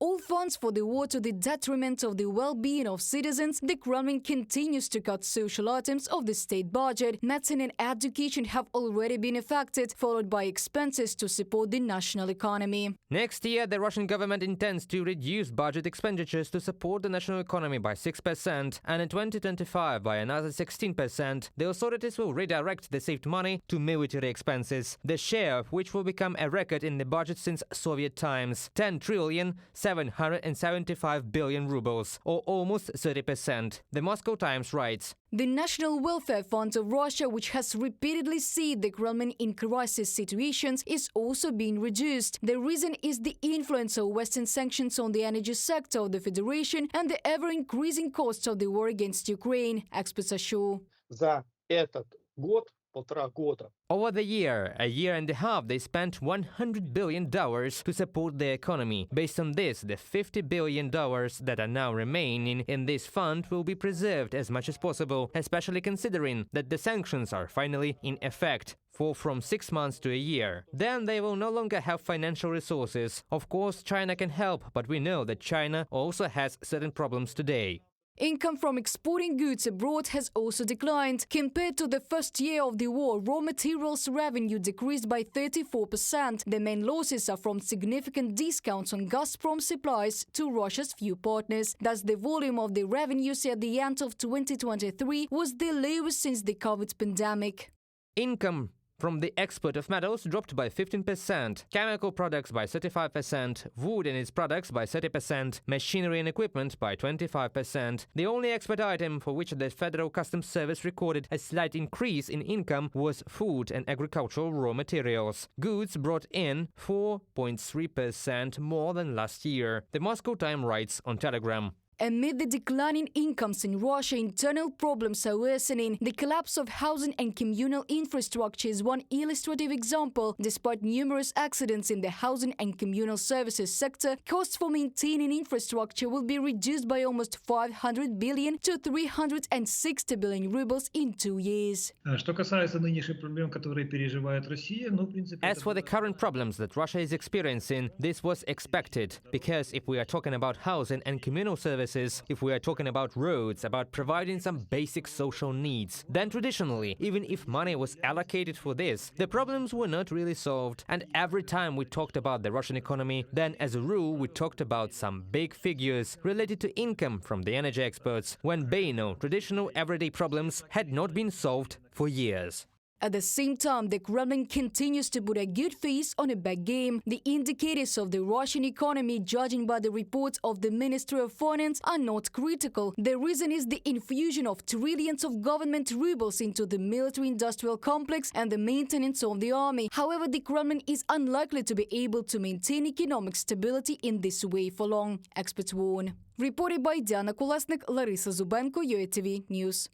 all funds for the war to the detriment of the well-being of citizens, the Kremlin continues to cut social items of the state budget. Medicine and education have already been affected, followed by expenses to support the national economy. Next year, the Russian government intends to reduce budget expenditures to support the national economy by 6%, and in 2025 by another 16%. The authorities will redirect the saved money to military expenses, the share of which will become a record in the budget since Soviet times: 10,775 billion rubles, or almost 30%. The Moscow Times writes, The National Welfare Fund of Russia, which has repeatedly seen the Kremlin in crisis situations, is also being reduced. The reason is the influence of Western sanctions on the energy sector of the Federation and the ever-increasing costs of the war against Ukraine, experts assure. За этот год, полтора года, over the year, a year and a half, they spent $100 billion to support the economy. Based on this, the $50 billion that are now remaining in this fund will be preserved as much as possible, especially considering that the sanctions are finally in effect for from 6 months to a year. Then they will no longer have financial resources. Of course, China can help, but we know that China also has certain problems today. Income from exporting goods abroad has also declined. Compared to the first year of the war, raw materials revenue decreased by 34%. The main losses are from significant discounts on Gazprom supplies to Russia's few partners. Thus, the volume of the revenues at the end of 2023 was the lowest since the COVID pandemic. Income from the export of metals dropped by 15%, chemical products by 35%, wood and its products by 30%, machinery and equipment by 25%. The only export item for which the Federal Customs Service recorded a slight increase in income was food and agricultural raw materials. Goods brought in 4.3% more than last year. The Moscow Times writes on Telegram. Amid the declining incomes in Russia, internal problems are worsening. The collapse of housing and communal infrastructure is one illustrative example. Despite numerous accidents in the housing and communal services sector, costs for maintaining infrastructure will be reduced by almost 500 billion to 360 billion rubles in 2 years. As for the current problems that Russia is experiencing, this was expected, because if we are talking about housing and communal services, if we are talking about roads, about providing some basic social needs, then traditionally, even if money was allocated for this, the problems were not really solved. And every time we talked about the Russian economy, then as a rule we talked about some big figures related to income from the energy exports, when traditional everyday problems had not been solved for years. At the same time, the Kremlin continues to put a good face on a bad game. The indicators of the Russian economy, judging by the reports of the Ministry of Finance, are not critical. The reason is the infusion of trillions of government rubles into the military-industrial complex and the maintenance of the army. However, the Kremlin is unlikely to be able to maintain economic stability in this way for long, experts warn. Reported by Diana Kolesnik, Larisa Zubenko, UATV News.